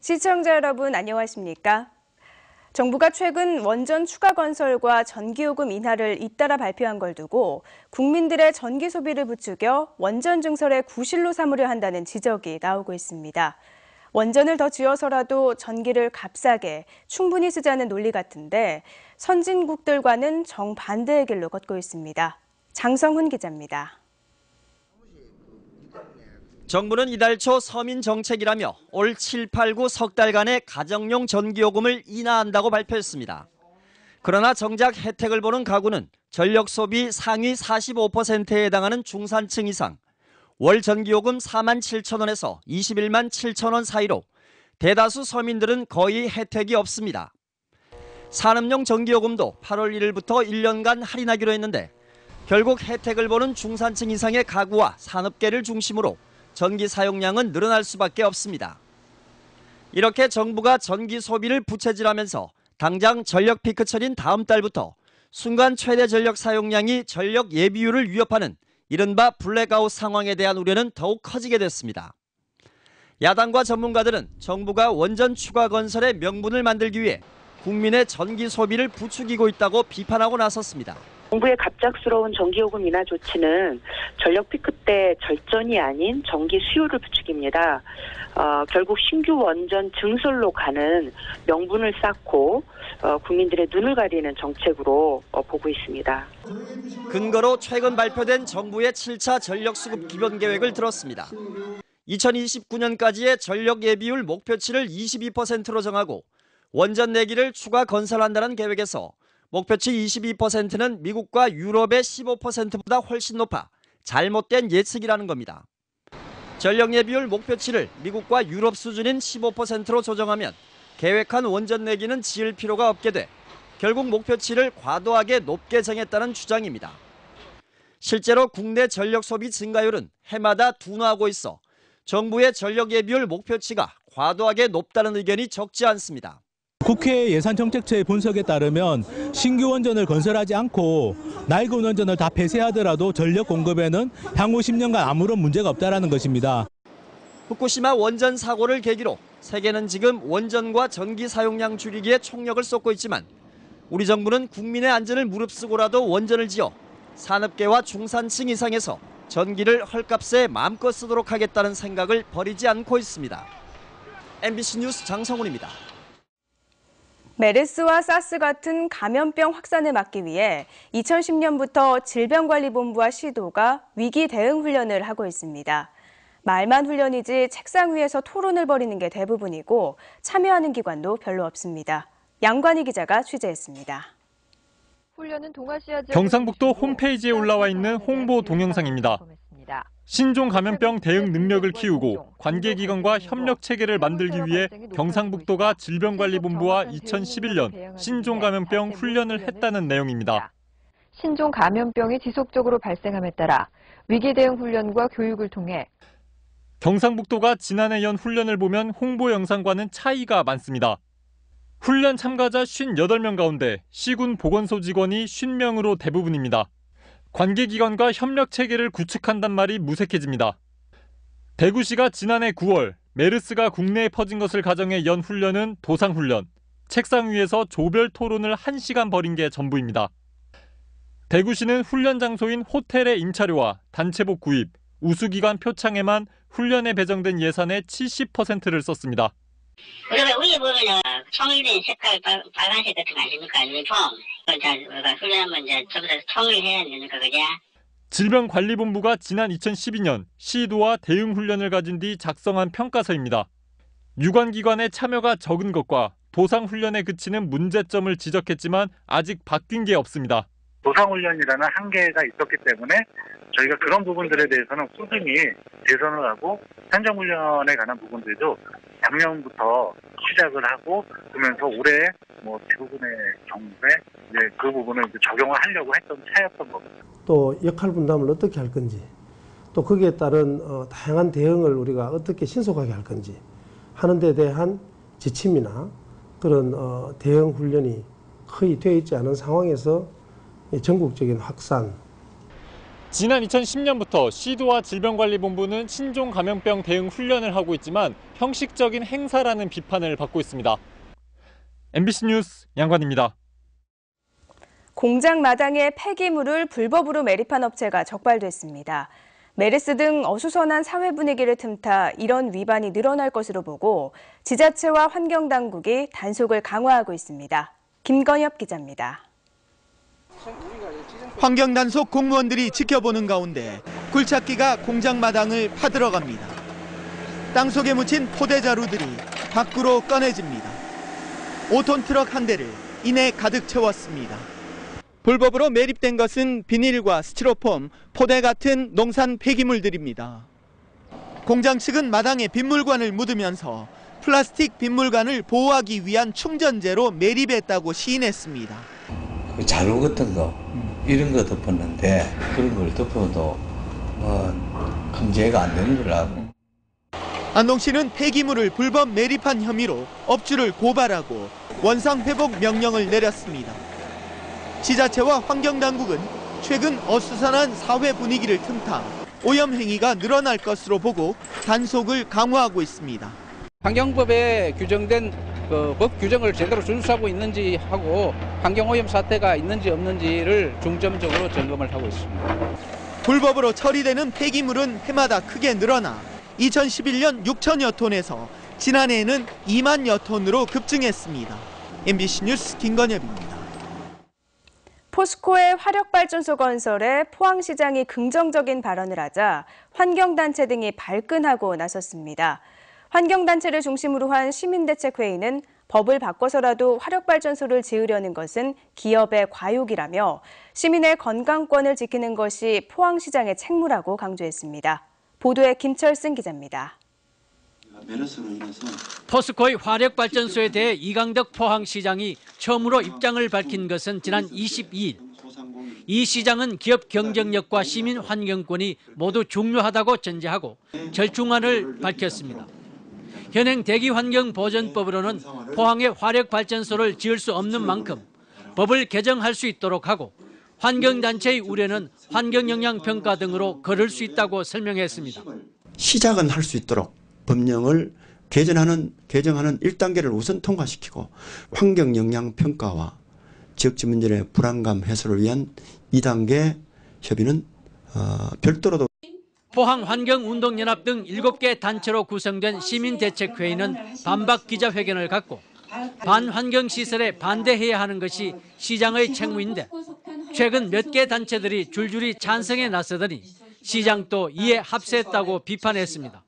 시청자 여러분 안녕하십니까? 정부가 최근 원전 추가 건설과 전기요금 인하를 잇따라 발표한 걸 두고 국민들의 전기 소비를 부추겨 원전 증설의 구실로 삼으려 한다는 지적이 나오고 있습니다. 원전을 더 지어서라도 전기를 값싸게 충분히 쓰자는 논리 같은데 선진국들과는 정반대의 길로 걷고 있습니다. 장성훈 기자입니다. 정부는 이달 초 서민 정책이라며 올 7, 8, 9 석 달간의 가정용 전기요금을 인하한다고 발표했습니다. 그러나 정작 혜택을 보는 가구는 전력 소비 상위 45%에 해당하는 중산층 이상, 월 전기요금 4만 7천 원에서 21만 7천 원 사이로 대다수 서민들은 거의 혜택이 없습니다. 산업용 전기요금도 8월 1일부터 1년간 할인하기로 했는데 결국 혜택을 보는 중산층 이상의 가구와 산업계를 중심으로 전기 사용량은 늘어날 수밖에 없습니다. 이렇게 정부가 전기 소비를 부채질하면서 당장 전력 피크철인 다음 달부터 순간 최대 전력 사용량이 전력 예비율을 위협하는 이른바 블랙아웃 상황에 대한 우려는 더욱 커지게 됐습니다. 야당과 전문가들은 정부가 원전 추가 건설의 명분을 만들기 위해 국민의 전기 소비를 부추기고 있다고 비판하고 나섰습니다. 정부의 갑작스러운 전기요금 인하 조치는 전력 피크 때 절전이 아닌 전기 수요를 부추깁니다. 결국 신규 원전 증설로 가는 명분을 쌓고 국민들의 눈을 가리는 정책으로 보고 있습니다. 근거로 최근 발표된 정부의 7차 전력수급 기본 계획을 들었습니다. 2029년까지의 전력 예비율 목표치를 22%로 정하고 원전 4기를 추가 건설한다는 계획에서 목표치 22%는 미국과 유럽의 15%보다 훨씬 높아 잘못된 예측이라는 겁니다. 전력 예비율 목표치를 미국과 유럽 수준인 15%로 조정하면 계획한 원전 4기는 지을 필요가 없게 돼 결국 목표치를 과도하게 높게 정했다는 주장입니다. 실제로 국내 전력 소비 증가율은 해마다 둔화하고 있어 정부의 전력 예비율 목표치가 과도하게 높다는 의견이 적지 않습니다. 국회 예산정책처의 분석에 따르면 신규 원전을 건설하지 않고 낡은 원전을 다 폐쇄하더라도 전력 공급에는 향후 10년간 아무런 문제가 없다는 것입니다. 후쿠시마 원전 사고를 계기로 세계는 지금 원전과 전기 사용량 줄이기에 총력을 쏟고 있지만 우리 정부는 국민의 안전을 무릅쓰고라도 원전을 지어 산업계와 중산층 이상에서 전기를 헐값에 마음껏 쓰도록 하겠다는 생각을 버리지 않고 있습니다. MBC 뉴스 장성훈입니다. 메르스와 사스 같은 감염병 확산을 막기 위해 2010년부터 질병관리본부와 시도가 위기 대응 훈련을 하고 있습니다. 말만 훈련이지 책상 위에서 토론을 벌이는 게 대부분이고 참여하는 기관도 별로 없습니다. 양관희 기자가 취재했습니다. 경상북도 홈페이지에 올라와 있는 홍보 동영상입니다. 신종 감염병 대응 능력을 키우고 관계기관과 협력 체계를 만들기 위해 경상북도가 질병관리본부와 2011년 신종 감염병 훈련을 했다는 내용입니다. 신종 감염병이 지속적으로 발생함에 따라 위기 대응 훈련과 교육을 통해 경상북도가 지난해 연 훈련을 보면 홍보 영상과는 차이가 많습니다. 훈련 참가자 58명 가운데 시군 보건소 직원이 50명으로 대부분입니다. 관계기관과 협력 체계를 구축한단 말이 무색해집니다. 대구시가 지난해 9월 메르스가 국내에 퍼진 것을 가정해 연 훈련은 도상훈련, 책상 위에서 조별 토론을 1시간 벌인 게 전부입니다. 대구시는 훈련 장소인 호텔의 임차료와 단체복 구입, 우수기관 표창에만 훈련에 배정된 예산의 70%를 썼습니다. 그리고 위에 보면은 통일된 색깔 빨간색 같은 거 아십니까? 유니폼. 우리가 훈련하면 이제 전부 다 통일해야 되니까 그죠? 질병관리본부가 지난 2012년 시도와 대응 훈련을 가진 뒤 작성한 평가서입니다. 유관기관의 참여가 적은 것과 도상훈련에 그치는 문제점을 지적했지만 아직 바뀐 게 없습니다. 도상훈련이라는 한계가 있었기 때문에 저희가 그런 부분들에 대해서는 꾸준히 개선을 하고 현장훈련에 관한 부분들도 작년부터 시작을 하고 그러면서 올해 대부분의 경우에 이제 그 부분을 이제 적용을 하려고 했던 차였던 겁니다. 또 역할 분담을 어떻게 할 건지, 또 거기에 따른 다양한 대응을 우리가 어떻게 신속하게 할 건지 하는 데 대한 지침이나 그런 대응 훈련이 거의 되어 있지 않은 상황에서 전국적인 확산. 지난 2010년부터 시도와 질병관리본부는 신종 감염병 대응 훈련을 하고 있지만 형식적인 행사라는 비판을 받고 있습니다. MBC 뉴스 양관입니다. 공장 마당에 폐기물을 불법으로 매립한 업체가 적발됐습니다. 메르스 등 어수선한 사회 분위기를 틈타 이런 위반이 늘어날 것으로 보고 지자체와 환경당국이 단속을 강화하고 있습니다. 김건엽 기자입니다. 환경단속 공무원들이 지켜보는 가운데 굴착기가 공장 마당을 파들어갑니다. 땅 속에 묻힌 포대자루들이 밖으로 꺼내집니다. 5톤 트럭 한 대를 이내 가득 채웠습니다. 불법으로 매립된 것은 비닐과 스티로폼, 포대 같은 농산 폐기물들입니다. 공장 측은 마당에 빗물관을 묻으면서 플라스틱 빗물관을 보호하기 위한 충전재로 매립했다고 시인했습니다. 자루 같은 거 이런 거 덮었는데 그런 걸 덮어도 금제가 안 되는 줄 알고. 안동시는 폐기물을 불법 매립한 혐의로 업주를 고발하고 원상 회복 명령을 내렸습니다. 지자체와 환경당국은 최근 어수선한 사회 분위기를 틈타 오염 행위가 늘어날 것으로 보고 단속을 강화하고 있습니다. 환경법에 규정된 법 규정을 제대로 준수하고 있는지 하고 환경오염 사태가 있는지 없는지를 중점적으로 점검을 하고 있습니다. 불법으로 처리되는 폐기물은 해마다 크게 늘어나 2011년 6천여 톤에서 지난해에는 2만여 톤으로 급증했습니다. MBC 뉴스 김건엽입니다. 포스코의 화력발전소 건설에 포항시장이 긍정적인 발언을 하자 환경단체 등이 발끈하고 나섰습니다. 환경단체를 중심으로 한 시민대책회의는 법을 바꿔서라도 화력발전소를 지으려는 것은 기업의 과욕이라며 시민의 건강권을 지키는 것이 포항시장의 책무라고 강조했습니다. 보도에 김철승 기자입니다. 포스코의 화력발전소에 대해 이강덕 포항시장이 처음으로 입장을 밝힌 것은 지난 22일. 이 시장은 기업 경쟁력과 시민 환경권이 모두 중요하다고 전제하고 절충안을 밝혔습니다. 현행 대기환경보전법으로는 포항에 화력발전소를 지을 수 없는 만큼 법을 개정할 수 있도록 하고 환경단체의 우려는 환경영향평가 등으로 거를 수 있다고 설명했습니다. 시작은 할 수 있도록 법령을 개정하는 1단계를 우선 통과시키고 환경영향평가와 지역지 문제의 불안감 해소를 위한 2단계 협의는 별도로도. 포항환경운동연합 등 7개 단체로 구성된 시민대책회의는 반박 기자회견을 갖고 반환경시설에 반대해야 하는 것이 시장의 책무인데 최근 몇 개 단체들이 줄줄이 찬성에 나서더니 시장도 이에 합세했다고 비판했습니다.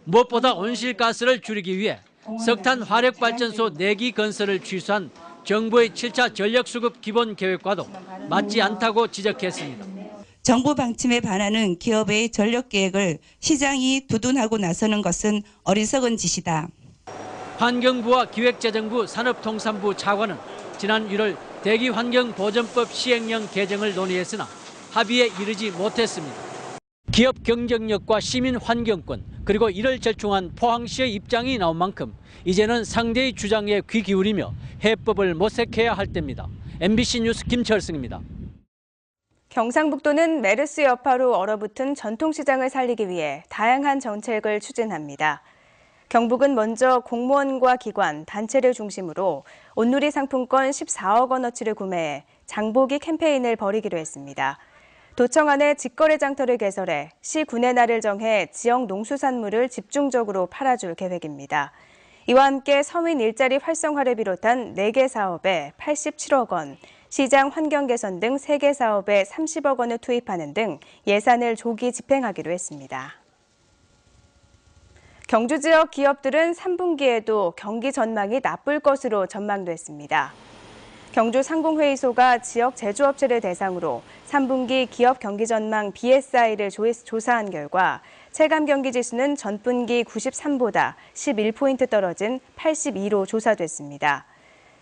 무엇보다 온실가스를 줄이기 위해 석탄 화력발전소 4기 건설을 취소한 정부의 7차 전력수급 기본계획과도 맞지 않다고 지적했습니다. 정부 방침에 반하는 기업의 전력계획을 시장이 두둔하고 나서는 것은 어리석은 짓이다. 환경부와 기획재정부 산업통상부 차관은 지난 1월 대기환경보전법 시행령 개정을 논의했으나 합의에 이르지 못했습니다. 기업 경쟁력과 시민 환경권 그리고 이를 절충한 포항시의 입장이 나온 만큼 이제는 상대의 주장에 귀 기울이며 해법을 모색해야 할 때입니다. MBC 뉴스 김철승입니다. 경상북도는 메르스 여파로 얼어붙은 전통시장을 살리기 위해 다양한 정책을 추진합니다. 경북은 먼저 공무원과 기관, 단체를 중심으로 온누리 상품권 14억 원어치를 구매해 장보기 캠페인을 벌이기로 했습니다. 도청 안에 직거래 장터를 개설해 시 군의 날을 정해 지역 농수산물을 집중적으로 팔아줄 계획입니다. 이와 함께 서민 일자리 활성화를 비롯한 4개 사업에 87억 원, 시장 환경 개선 등 3개 사업에 30억 원을 투입하는 등 예산을 조기 집행하기로 했습니다. 경주 지역 기업들은 3분기에도 경기 전망이 나쁠 것으로 전망됐습니다. 경주 상공회의소가 지역 제조업체를 대상으로 3분기 기업 경기 전망 BSI를 조사한 결과 체감 경기 지수는 전분기 93보다 11포인트 떨어진 82로 조사됐습니다.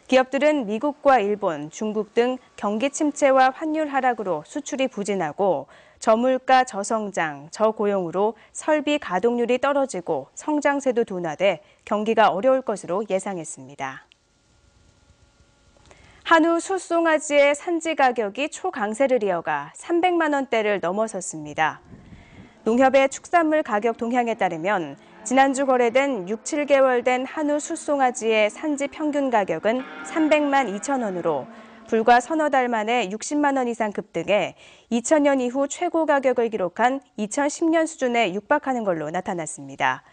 기업들은 미국과 일본, 중국 등 경기 침체와 환율 하락으로 수출이 부진하고 저물가, 저성장, 저고용으로 설비 가동률이 떨어지고 성장세도 둔화돼 경기가 어려울 것으로 예상했습니다. 한우 숫송아지의 산지 가격이 초강세를 이어가 300만 원대를 넘어섰습니다. 농협의 축산물 가격 동향에 따르면 지난주 거래된 6, 7개월 된 한우 숫송아지의 산지 평균 가격은 300만 2천 원으로 불과 서너 달 만에 60만 원 이상 급등해 2000년 이후 최고 가격을 기록한 2010년 수준에 육박하는 걸로 나타났습니다.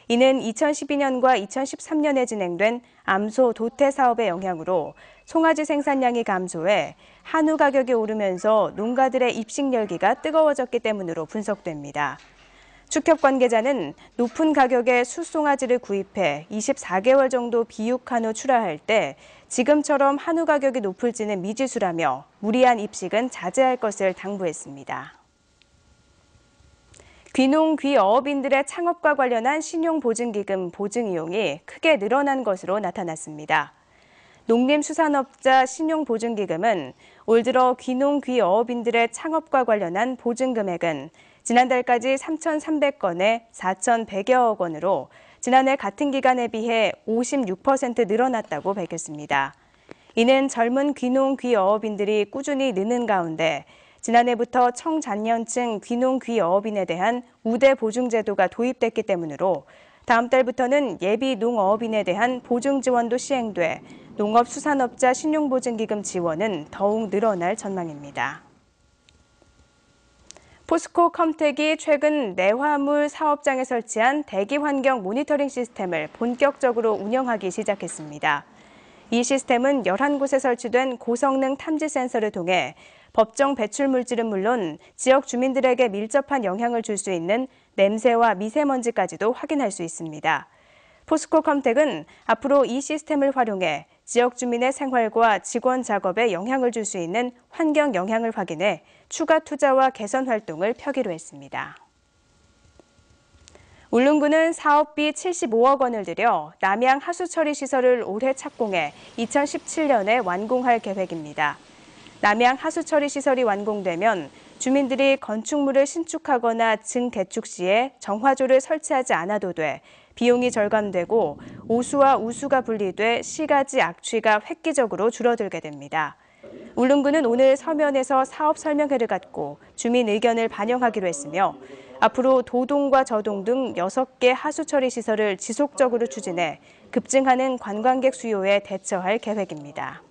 이는 2012년과 2013년에 진행된 암소 도태 사업의 영향으로 송아지 생산량이 감소해 한우 가격이 오르면서 농가들의 입식 열기가 뜨거워졌기 때문으로 분석됩니다. 축협 관계자는 높은 가격의 숫송아지를 구입해 24개월 정도 비육 한우 출하할 때 지금처럼 한우 가격이 높을지는 미지수라며 무리한 입식은 자제할 것을 당부했습니다. 귀농, 귀어업인들의 창업과 관련한 신용보증기금 보증 이용이 크게 늘어난 것으로 나타났습니다. 농림수산업자 신용보증기금은 올 들어 귀농, 귀어업인들의 창업과 관련한 보증금액은 지난달까지 3,300건에 4,100여억 원으로 지난해 같은 기간에 비해 56% 늘어났다고 밝혔습니다. 이는 젊은 귀농, 귀어업인들이 꾸준히 느는 가운데 지난해부터 청장년층 귀농, 귀어업인에 대한 우대 보증 제도가 도입됐기 때문으로 다음 달부터는 예비 농어업인에 대한 보증 지원도 시행돼 농업수산업자 신용보증기금 지원은 더욱 늘어날 전망입니다. 포스코 컴텍이 최근 내화물 사업장에 설치한 대기 환경 모니터링 시스템을 본격적으로 운영하기 시작했습니다. 이 시스템은 11곳에 설치된 고성능 탐지 센서를 통해 법정 배출 물질은 물론 지역 주민들에게 밀접한 영향을 줄 수 있는 냄새와 미세먼지까지도 확인할 수 있습니다. 포스코 컴텍은 앞으로 이 시스템을 활용해 지역 주민의 생활과 직원 작업에 영향을 줄 수 있는 환경 영향을 확인해 추가 투자와 개선 활동을 펴기로 했습니다. 울릉군은 사업비 75억 원을 들여 남양 하수처리 시설을 올해 착공해 2017년에 완공할 계획입니다. 남양 하수처리 시설이 완공되면 주민들이 건축물을 신축하거나 증개축 시에 정화조를 설치하지 않아도 돼 비용이 절감되고 오수와 우수가 분리돼 시가지 악취가 획기적으로 줄어들게 됩니다. 울릉군은 오늘 서면에서 사업 설명회를 갖고 주민 의견을 반영하기로 했으며 앞으로 도동과 저동 등 6개 하수처리 시설을 지속적으로 추진해 급증하는 관광객 수요에 대처할 계획입니다.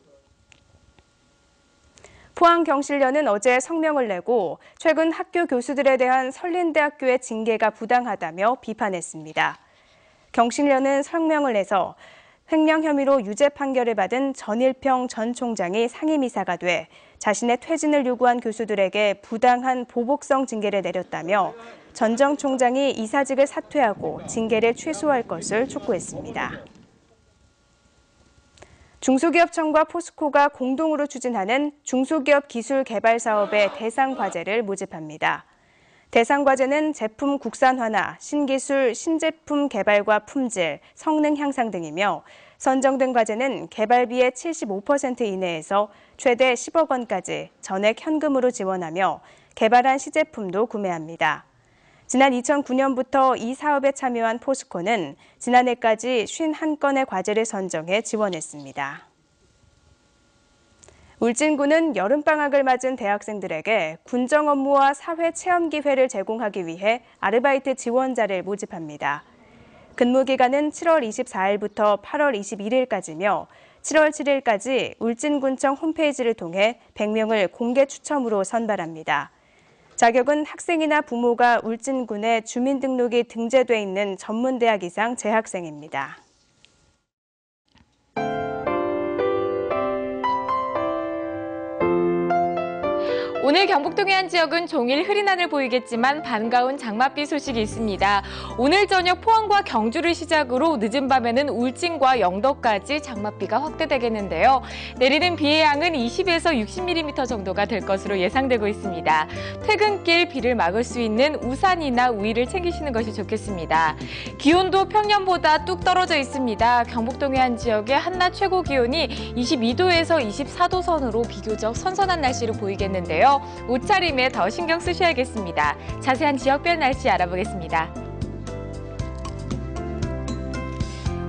포항경실련은 어제 성명을 내고 최근 학교 교수들에 대한 설린대학교의 징계가 부당하다며 비판했습니다. 경실련은 성명을 내서 횡령 혐의로 유죄 판결을 받은 전일평 전 총장이 상임이사가 돼 자신의 퇴진을 요구한 교수들에게 부당한 보복성 징계를 내렸다며 전 전 총장이 이사직을 사퇴하고 징계를 취소할 것을 촉구했습니다. 중소기업청과 포스코가 공동으로 추진하는 중소기업 기술 개발 사업의 대상 과제를 모집합니다. 대상 과제는 제품 국산화나 신기술, 신제품 개발과 품질, 성능 향상 등이며 선정된 과제는 개발비의 75% 이내에서 최대 10억 원까지 전액 현금으로 지원하며 개발한 시제품도 구매합니다. 지난 2009년부터 이 사업에 참여한 포스코는 지난해까지 51건의 과제를 선정해 지원했습니다. 울진군은 여름방학을 맞은 대학생들에게 군정 업무와 사회 체험 기회를 제공하기 위해 아르바이트 지원자를 모집합니다. 근무 기간은 7월 24일부터 8월 21일까지며 7월 7일까지 울진군청 홈페이지를 통해 100명을 공개 추첨으로 선발합니다. 자격은 학생이나 부모가 울진군에 주민등록이 등재돼 있는 전문대학 이상 재학생입니다. 오늘 경북동의 한 지역은 종일 흐린 하늘 보이겠지만 반가운 장맛비 소식이 있습니다. 오늘 저녁 포항과 경주를 시작으로 늦은 밤에는 울진과 영덕까지 장맛비가 확대되겠는데요. 내리는 비의 양은 20에서 60mm 정도가 될 것으로 예상되고 있습니다. 퇴근길 비를 막을 수 있는 우산이나 우의를 챙기시는 것이 좋겠습니다. 기온도 평년보다 뚝 떨어져 있습니다. 경북동의 한 지역의 한낮 최고 기온이 22도에서 24도 선으로 비교적 선선한 날씨로 보이겠는데요. 옷차림에 더 신경 쓰셔야겠습니다. 자세한 지역별 날씨 알아보겠습니다.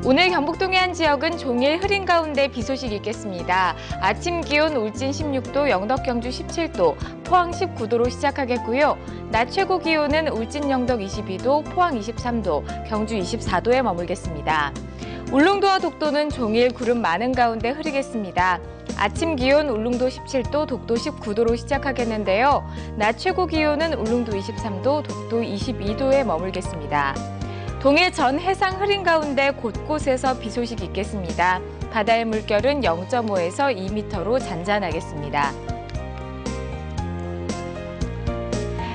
오늘 경북 동해안 지역은 종일 흐린 가운데 비 소식이 있겠습니다. 아침 기온 울진 16도, 영덕 경주 17도, 포항 19도로 시작하겠고요. 낮 최고 기온은 울진 영덕 22도, 포항 23도, 경주 24도에 머물겠습니다. 울릉도와 독도는 종일 구름 많은 가운데 흐리겠습니다. 아침 기온 울릉도 17도, 독도 19도로 시작하겠는데요. 낮 최고 기온은 울릉도 23도, 독도 22도에 머물겠습니다. 동해 전 해상 흐린 가운데 곳곳에서 비 소식이 있겠습니다. 바다의 물결은 0.5에서 2m로 잔잔하겠습니다.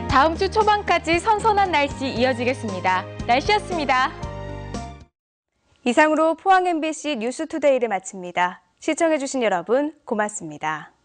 다음 주 초반까지 선선한 날씨 이어지겠습니다. 날씨였습니다. 이상으로 포항 MBC 뉴스투데이를 마칩니다. 시청해주신 여러분 고맙습니다.